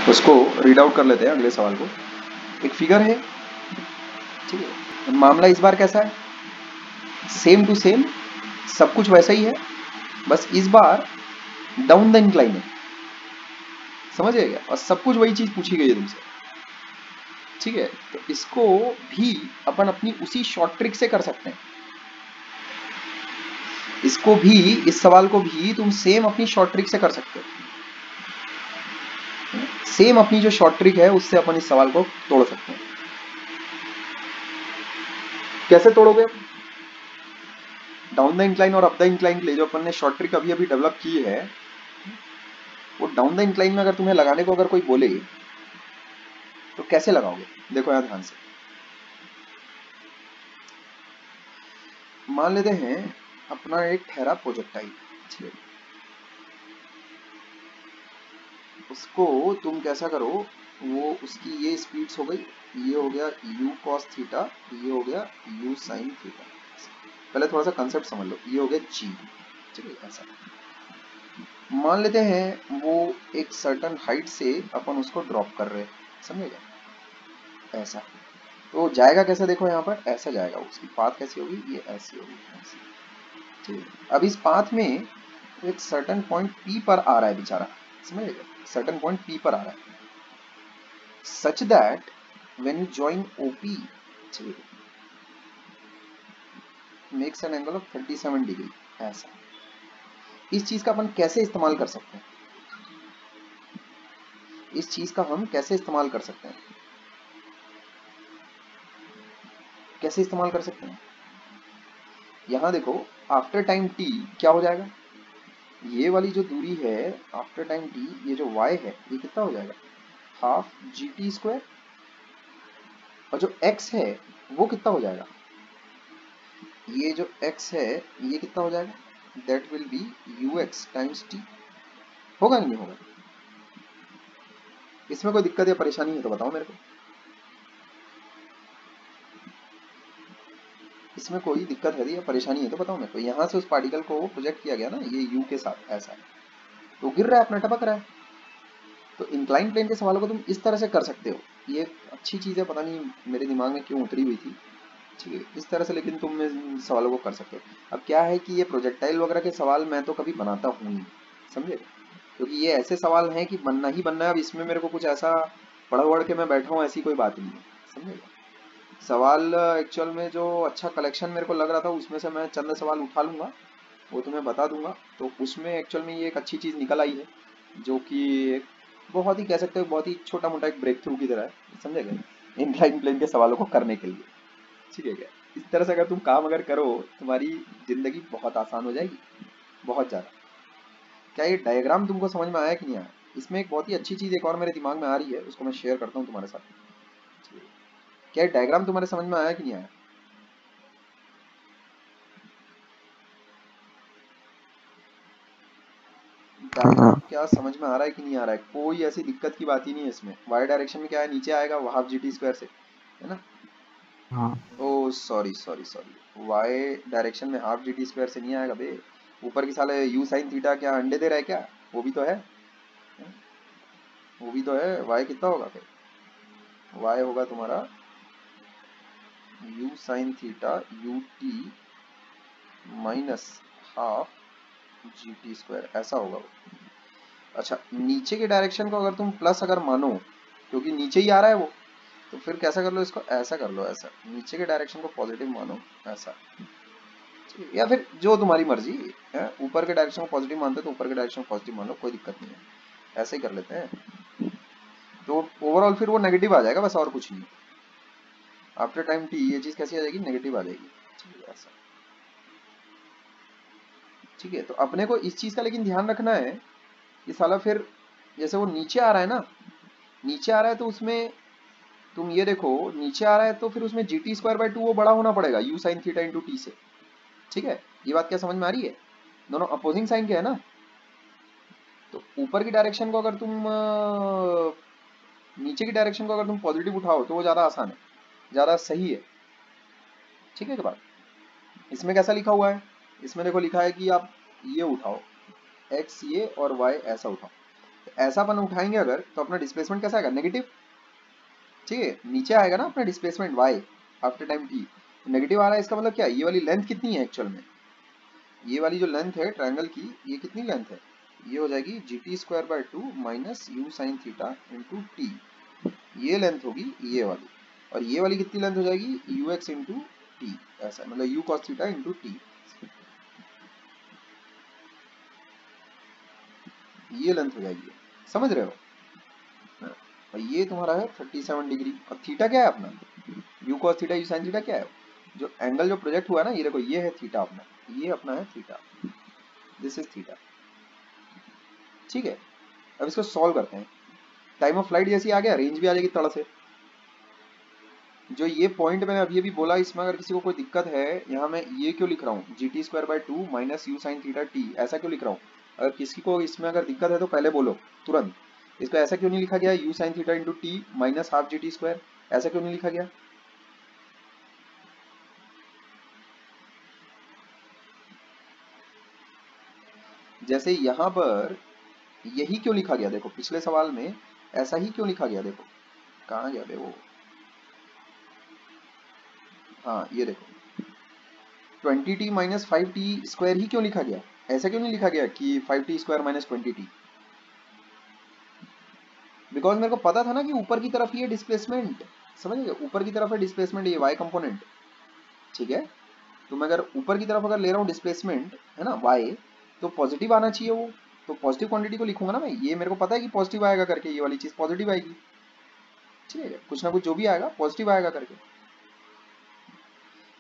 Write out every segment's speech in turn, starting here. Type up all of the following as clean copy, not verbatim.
उसको read out कर लेते हैं अगले सवाल को। एक फिगर है, ठीक है, मामला इस बार कैसा है, सेम टू सेम, सब कुछ वैसा ही है, बस इस बार डाउन द इंक्लाइन है, समझ गए क्या, और सब कुछ वही चीज पूछी गई है तुमसे, ठीक है। तो इसको भी अपन अपनी उसी शॉर्ट ट्रिक से कर सकते हैं, इसको भी, इस सवाल को भी तुम सेम अपनी शॉर्ट ट्रिक से कर सकते हो, सेम अपनी जो शॉर्ट ट्रिक है उससे अपन इस सवाल को तोड़ सकते हैं। कैसे तोड़ोगे, डाउन द इंक्लाइन और अप द इंक्लाइन के लिए जो अपन ने शॉर्ट ट्रिक अभी अभी डेवलप की है, वो डाउन द इंक्लाइन में अगर तुम्हें लगाने को अगर कोई बोले तो कैसे लगाओगे, देखो यहां ध्यान से। मान लेते हैं अपना एक ठहरा प्रोजेक्टाइल, उसको तुम कैसा करो, वो उसकी ये स्पीड्स हो गई, ये हो गया u cos थीटा, ये हो गया u sin थीटा। पहले थोड़ा सा कंसेप्ट समझ लो, ये हो गया g, ठीक है। ऐसा मान लेते हैं वो एक सर्टन हाइट से अपन उसको ड्रॉप कर रहे हैं, समझेगा, ऐसा। तो जाएगा कैसे, देखो यहाँ पर ऐसा जाएगा, उसकी पाथ कैसी होगी, ये ऐसी होगी, ऐसी, ठीक है। अब इस पाथ में एक सर्टन पॉइंट P पर आ रहा है बेचारा, समझेगा, सर्टन पॉइंट P पर आ रहा है, such that when you join OP makes an angle of 37 degree, ऐसा। इस चीज का अपन कैसे इस्तेमाल कर सकते हैं, इस चीज का हम कैसे इस्तेमाल कर सकते हैं, कैसे इस्तेमाल कर सकते हैं, यहां देखो आफ्टर टाइम t क्या हो जाएगा, ये वाली जो दूरी है आफ्टर टाइम t, ये जो y है ये कितना हो जाएगा, हाफ gt स्क्वायर, और जो x है वो कितना हो जाएगा, ये जो x है ये कितना हो जाएगा, that will be ux times t, होगा नहीं होगा, इसमें कोई दिक्कत या परेशानी है तो बताओ मेरे को, इसमें कोई दिक्कत है या परेशानी है तो बताओ मेरे को। यहाँ से उस पार्टिकल को प्रोजेक्ट किया गया ना ये u के साथ, ऐसा तो गिर रहा है अपना, टपक रहा है। तो इंक्लाइन प्लेन के सवालों को तुम इस तरह से कर सकते हो, ये अच्छी चीज है, पता नहीं मेरे दिमाग में क्यों उतरी हुई थी, ठीक है, इस तरह से लेकिन तुम इन सवालों को कर सकते हो। अब क्या है कि ये प्रोजेक्टाइल वगैरह के सवाल मैं तो कभी बनाता हूँ नहीं, समझे, क्योंकि ये ऐसे सवाल हैं कि बनना ही बनना है। अब इसमें मेरे को कुछ ऐसा पढ़ वढ़ के मैं बैठा हूँ ऐसी कोई बात नहीं है, समझे। सवाल एक्चुअल में जो अच्छा कलेक्शन मेरे को लग रहा था उसमें से मैं चंद सवाल उठा लूंगा, वो तुम्हें बता दूंगा। तो उसमें एक्चुअल में ये एक अच्छी चीज़ निकल आई है, जो कि एक बहुत ही कह सकते हो बहुत ही छोटा मोटा एक ब्रेक थ्रू की तरह है, समझे गए, इंक्लाइन प्लेन के सवालों को करने के लिए, ठीक है क्या। इस तरह से अगर तुम काम अगर करो तुम्हारी जिंदगी बहुत आसान हो जाएगी, बहुत ज़्यादा। क्या ये डायग्राम तुमको समझ में आया कि नहीं आया, इसमें एक बहुत ही अच्छी चीज़ एक और मेरे दिमाग में आ रही है, उसको मैं शेयर करता हूँ तुम्हारे साथ। क्या ये डायग्राम तुम्हारे समझ में आया कि नहीं आया, डायग्राम क्या समझ में आ रहा है कि नहीं आ रहा है, कोई ऐसी दिक्कत की बात ही नहीं है इसमें। वाई डायरेक्शन में क्या है, नीचे आएगा हाफ जी टी स्क्वायर से, है ना। हाँ oh sorry sorry sorry, y direction में हाफ जी टी स्क्वायर से नहीं आएगा बे, ऊपर की साले यू साइन थीटा क्या अंडे दे रहा है क्या, वो भी तो है, वो भी तो है। वाई कितना होगा फिर, वाई होगा तुम्हारा you sine theta U T minus half g t square, ऐसा होगा वो। अच्छा नीचे के डायरेक्शन को अगर तुम प्लस अगर मानो, क्योंकि नीचे ही आ रहा है वो, तो फिर कैसा कर लो इसको, ऐसा कर लो, ऐसा नीचे के डायरेक्शन को पॉजिटिव मानो, ऐसा, या फिर जो तुम्हारी मर्जी है। ऊपर के डायरेक्शन को पॉजिटिव मानते तो ऊपर के डायरेक्शन को पॉजिटिव मान लो, कोई दिक्कत नहीं है, ऐसे ही कर लेते हैं। तो ओवरऑल फिर वो नेगेटिव आ जाएगा, बस और कुछ नहीं। आफ्टर टाइम टी ये चीज कैसी आ जाएगी, नेगेटिव आ जाएगी, ठीक है ऐसा, ठीक है। तो अपने को इस चीज का लेकिन ध्यान रखना है कि साला फिर जैसे वो नीचे आ रहा है ना, नीचे आ रहा है तो उसमें तुम ये देखो नीचे आ रहा है तो फिर उसमें जी टी स्क्वायर बाई टू वो बड़ा होना पड़ेगा you sine theta into T से, ठीक है। ये बात क्या समझ में आ रही है, दोनों अपोजिंग साइन के है ना। तो ऊपर की डायरेक्शन को अगर तुम नीचे की डायरेक्शन को अगर तुम पॉजिटिव उठाओ तो वो ज्यादा आसान है, ज्यादा सही है, ठीक है। बात इसमें कैसा लिखा हुआ है, इसमें देखो लिखा है कि आप ये उठाओ x ये और y ऐसा उठाओ। ऐसा अपन उठाएंगे अगर, तो अपना डिस्प्लेसमेंट कैसा आएगा, नेगेटिव। ठीक है, नीचे आएगा ना अपना displacement y after time t, negative आ रहा है। इसका मतलब क्या है, ये वाली लेंथ कितनी है एक्चुअल में, ये वाली जो लेंथ है ट्रायंगल की, ये कितनी लेंथ है, ये हो जाएगी gt² minus you sine theta into T, ये लेंथ होगी ये वाली। और ये वाली कितनी लेंथ हो जाएगी, यू एक्स इंटू टी, ऐसा मतलब you cos theta into T, ये लेंथ हो जाएगी। समझ रहे हो, और ये तुम्हारा है 37 डिग्री। और थीटा क्या है अपना, you cos theta you sine theta क्या है, जो एंगल जो प्रोजेक्ट हुआ है ना, ये देखो ये है थीटा अपना, ये अपना है थीटा, दिस इज थीटा। ठीक है, अब इसको सॉल्व करते हैं। टाइम ऑफ फ्लाइट जैसी आ गया, रेंज भी आ जाएगी तड़ से। जो ये पॉइंट मैंने अभी अभी बोला, इसमें अगर किसी को कोई दिक्कत है, यहाँ मैं ये क्यों लिख रहा हूँ gt² minus you sine theta T, ऐसा क्यों लिख रहा हूँ। अगर किसी को इसमें अगर दिक्कत है तो पहले बोलो तुरंत, इसको ऐसा क्यों नहीं लिखा गया you sine theta into T minus half gt², ऐसा क्यों नहीं लिखा गया। जैसे यहाँ पर यही क्यों लिखा गया, देखो पिछले सवाल में ऐसा ही क्यों लिखा गया, देखो कहाँ गया वो, हाँ ये देखो 20t माइनस 5t² ही क्यों लिखा गया, ऐसा क्यों नहीं लिखा गया कि 5t² माइनस 20t। बिकॉज मेरे को पता था ना कि ऊपर की तरफ ये डिस्प्लेसमेंट, समझ गए, ऊपर की तरफ है डिस्प्लेसमेंट, ये y कंपोनेंट। ठीक है, तो मैं अगर ऊपर की तरफ अगर ले रहा हूँ डिस्प्लेसमेंट है ना y, तो पॉजिटिव आना चाहिए वो, तो पॉजिटिव क्वांटिटी को लिखूंगा ना मैं, ये मेरे को पता है कि पॉजिटिव आएगा करके, ये वाली चीज पॉजिटिव आएगी। ठीक है, कुछ ना कुछ जो भी आएगा पॉजिटिव आएगा करके।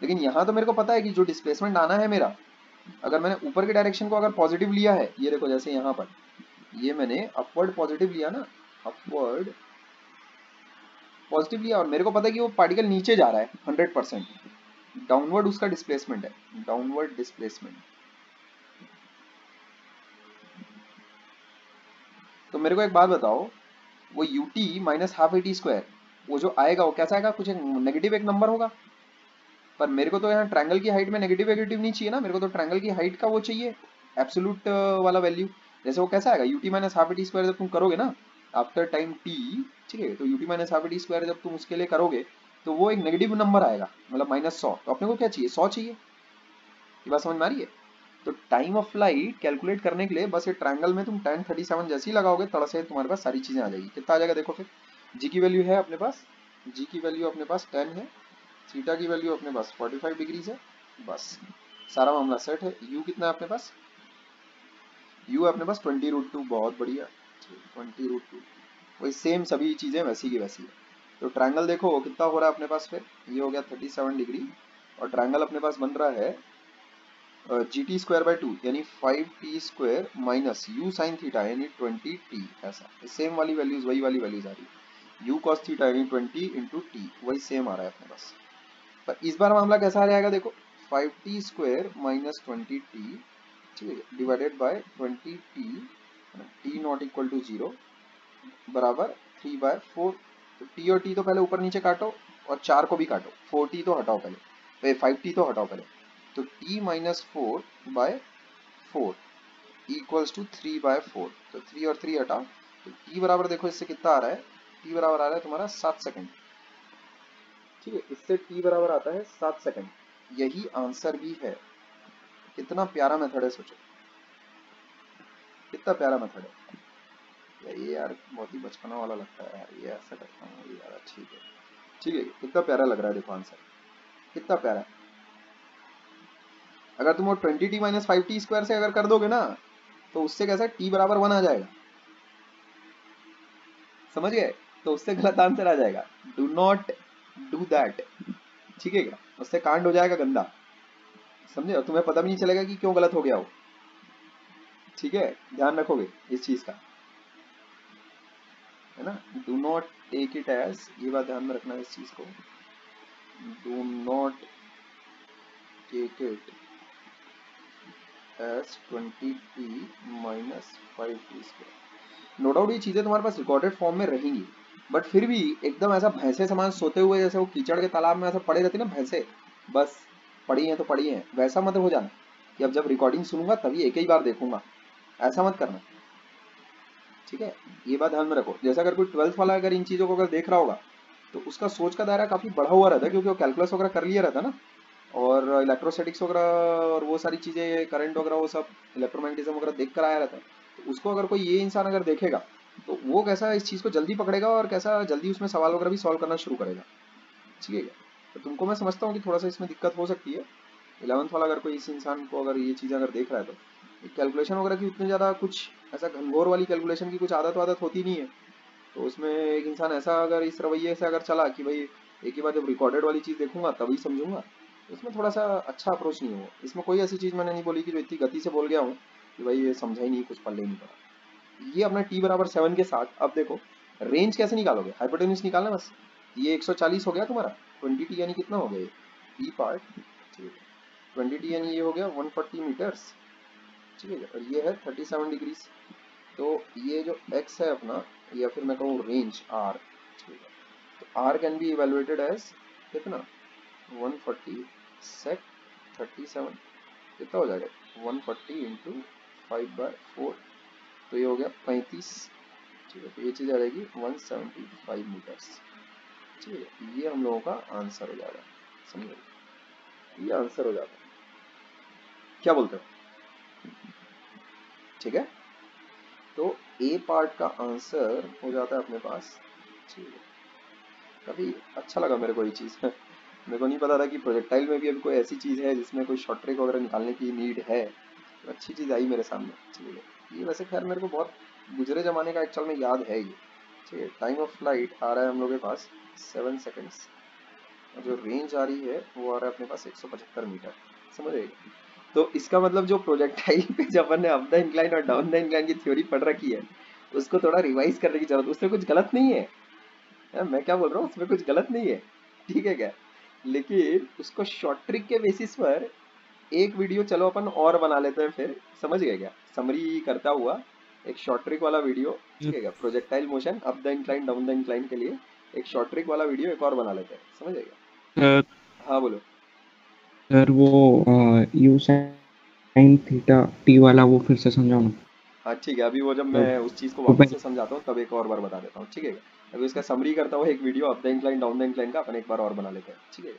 लेकिन यहाँ तो मेरे को पता है कि जो डिस्प्लेसमेंट आना है मेरा, अगर मैंने ऊपर के डायरेक्शन को अगर पॉजिटिव लिया है, ये देखो जैसे यहाँ पर ये मैंने अपवर्ड पॉजिटिव लिया ना, अपवर्ड पॉजिटिव लिया, और मेरे को पता है कि वो पार्टिकल नीचे जा रहा है 100%, डाउनवर्ड उसका डिस्प्लेसमेंट है, डाउनवर्ड डिस्प्लेसमेंट। तो मेरे को एक बात बताओ, वो ut माइनस हाफ at², वो जो आएगा वो कैसा आएगा, कुछ नेगेटिव एक नंबर होगा। पर मेरे को तो यहाँ ट्रायंगल की हाइट में नेगेटिव नेगेटिव नहीं चाहिए ना, मेरे को तो ट्रायंगल की हाइट का वो चाहिए एब्सोल्यूट वाला वैल्यू। जैसे वो कैसा आएगा, ut माइनस हाफ at² जब तुम करोगे ना आफ्टर टाइम t, ठीक है, तो ut माइनस हाफ at² जब तुम उसके लिए करोगे तो वो एक नेगेटिव नंबर आएगा, मतलब -100। तो अपने को क्या चाहिए, 100 चाहिए। ये बात समझ में आ रही है। तो टाइम ऑफ फ्लाइट कैलकुलेट करने के लिए बस ये ट्रायंगल में तुम tan 37 जैसे ही लगाओगे, तड़ से तुम्हारे पास सारी चीजें आ जाएगी। कितना आ जाएगा देखो फिर, जी की वैल्यू है अपने पास, जी की वैल्यू अपने पास 10 है, थीटा की वैल्यू अपने पास 45 डिग्रीज है, बस सारा मामला सेट है। यू कितना है अपने पास, यू है अपने पास 20√2, बहुत बढ़िया 20√2, वही सेम सभी चीजें वैसी की वैसी है। तो ट्रायंगल देखो कितना हो रहा है अपने पास फिर, ये हो गया 37 डिग्री, और ट्रायंगल अपने पास बन रहा है gt² यानी 5t² minus you sine theta यानी 20t, ऐसा सेम वाली वैल्यूज, वही वाली वैल्यूज आ रही है, यू कॉस थीटा यानी 20 इंटू टी, वही सेम आ रहा है अपने पास। पर इस बार मामला कैसा आ जाएगा देखो, 5t² माइनस 20t, ठीक है, divided by 20t, t not equal to 0 बराबर 3/4। तो t और t तो पहले ऊपर नीचे काटो, और 4 को भी काटो, 4t तो हटाओ पहले, 5t तो हटाओ पहले, तो t माइनस 4/4 इक्वल्स टू 3/4। तो 3 और 3 हटाओ, तो t बराबर देखो इससे कितना आ रहा है, t बराबर आ रहा है तुम्हारा 7 सेकंड। ठीक है, इससे t बराबर आता है 7 सेकंड, यही आंसर भी है। कितना प्यारा मेथड है, सोचो कितना प्यारा मेथड है ये यार, बहुत ही बचपना वाला लगता है यार, ये ऐसा करता हूँ यार, ठीक है ठीक है, कितना प्यारा लग रहा है देखो आंसर, कितना प्यारा है। अगर तुम वो 20t माइनस 5t² से अगर कर दोगे ना, तो उससे कैसा t बराबर 1 आ जाएगा, समझ गए, तो उससे गलत आंसर आ जाएगा, डू नॉट डू दैट। ठीक है क्या, उससे कांड हो जाएगा गंदा, समझे, और तुम्हें पता भी नहीं चलेगा कि क्यों गलत हो गया हो। ठीक है, ध्यान रखोगे इस चीज का, है ना, do not take it as, ये बात ध्यान में रखना इस चीज को, do not take it as 20t minus 5t²। No doubt ये चीजें तुम्हारे पास रिकॉर्डेड फॉर्म में रहेंगी, बट फिर भी एकदम ऐसा भैंसे समान सोते हुए, जैसे वो कीचड़ के तालाब में ऐसा पड़े रहती ना भैंसे, बस पड़ी हैं तो पड़ी हैं, वैसा मत हो जाना कि अब जब रिकॉर्डिंग सुनूंगा तभी एक ही बार देखूंगा, ऐसा मत करना। ठीक है, ये बात ध्यान में रखो। जैसे अगर कोई 12th वाला अगर इन चीज़ों को अगर देख रहा होगा तो उसका सोच का दायरा काफ़ी बढ़ा हुआ रहता है, क्योंकि वो कैलकुलस वगैरह कर लिया रहता है ना, और इलेक्ट्रोस्टैटिक्स वगैरह और वो सारी चीज़ें, करंट वगैरह, वो सब इलेक्ट्रोमैग्नेटिज्म वगैरह देख कर आया रहता है। तो उसको अगर कोई ये इंसान अगर देखेगा तो वो कैसा इस चीज़ को जल्दी पकड़ेगा और कैसा जल्दी उसमें सवाल वगैरह भी सॉल्व करना शुरू करेगा। ठीक है, तो तुमको मैं समझता हूँ कि थोड़ा सा इसमें दिक्कत हो सकती है। 11th वाला अगर कोई इस इंसान को अगर ये चीज़ अगर देख रहा है तो कैलकुलेशन वगैरह की उतनी ज़्यादा कुछ ऐसा घनघोर वाली कैलकुलेशन की कुछ आदत वादत होती नहीं है। तो उसमें एक इंसान ऐसा अगर इस रवैये से अगर चला कि भाई एक ही बार जब रिकॉर्डेड वाली चीज़ देखूंगा तभी समझूंगा, तो इसमें थोड़ा सा अच्छा अप्रोच नहीं हो। इसमें कोई ऐसी चीज़ मैंने नहीं बोली कि जो इतनी गति से बोल गया हूँ कि भाई ये समझा ही नहीं, कुछ पल्ले ही नहीं पड़ा। ये अपना t बराबर 7 के साथ अब देखो रेंज कैसे निकालोगे, हाइपोटेन्यूज निकालना बस। ये 140 हो गया तुम्हारा, 20t यानी कितना हो गया ये t पार्ट, ठीक है, 20t यानी ये हो गया 140 मीटर्स, ठीक है, और ये है 37 डिग्रीज। तो ये जो x है अपना, या फिर मैं कहूँ रेंज r, ठीक है, तो r can be evaluated as कितना 140 सेक 37, कितना हो जाएगा 140 इंटू 5/4, तो ये हो गया 35, ठीक है, तो ये चीज़ आ जाएगी 175 मीटर्स। ठीक है, ये हम लोगों का आंसर हो जाएगा, समझे, ये आंसर हो जाता है। क्या बोलते हो? ठीक है, तो ए पार्ट का आंसर हो जाता है अपने पास। ठीक है, काफ़ी अच्छा लगा मेरे को ये चीज़ मेरे को नहीं पता था कि प्रोजेक्टाइल में भी अभी कोई ऐसी चीज़ है जिसमें कोई शॉर्ट ट्रिक वगैरह निकालने की नीड है। तो अच्छी चीज़ आई मेरे सामने। ठीक है, ये वैसे खैर मेरे को बहुत गुजरे ज़माने का एक्चुअल में याद है ये। ठीक है, टाइम ऑफ फ्लाइट आ रहा है हम लोग के पास 7 सेकेंड्स, और जो रेंज आ रही है वो आ रहा है अपने पास 175 मीटर, समझ रहे? तो इसका मतलब जो प्रोजेक्टाइल पे जब अपन ने अप द इंक्लाइन और डाउन द इंक्लाइन की थ्योरी पढ़ रखी है, उसको थोड़ा रिवाइज करने की जरूरत। उसमें कुछ गलत नहीं है, मैं क्या बोल रहा हूँ, उसमें कुछ गलत नहीं है, ठीक है क्या? लेकिन उसको शॉर्ट ट्रिक के बेसिस पर एक वीडियो चलो अपन और बना लेते हैं फिर, समझ गए क्या? समरी करता हुआ एक शॉर्ट ट्रिक वाला वीडियो, ठीक है क्या, projectile motion up the incline down the incline के लिए एक शॉर्ट ट्रिक वाला वीडियो एक और बना लेते हैं, समझ गए क्या? हाँ बोलो। सर वो यू साइन थीटा टी वाला वो फिर से समझाओ ना। हाँ ठीक है, अभी वो जब मतलब मैं उस चीज़ को वो वापस से समझाता हूँ तब एक और बार बता देता हूँ, ठीक है? अभी उसका समरी करता हुआ एक video up the incline down the incline का अपन एक बार और बना लेते हैं, ठीक है?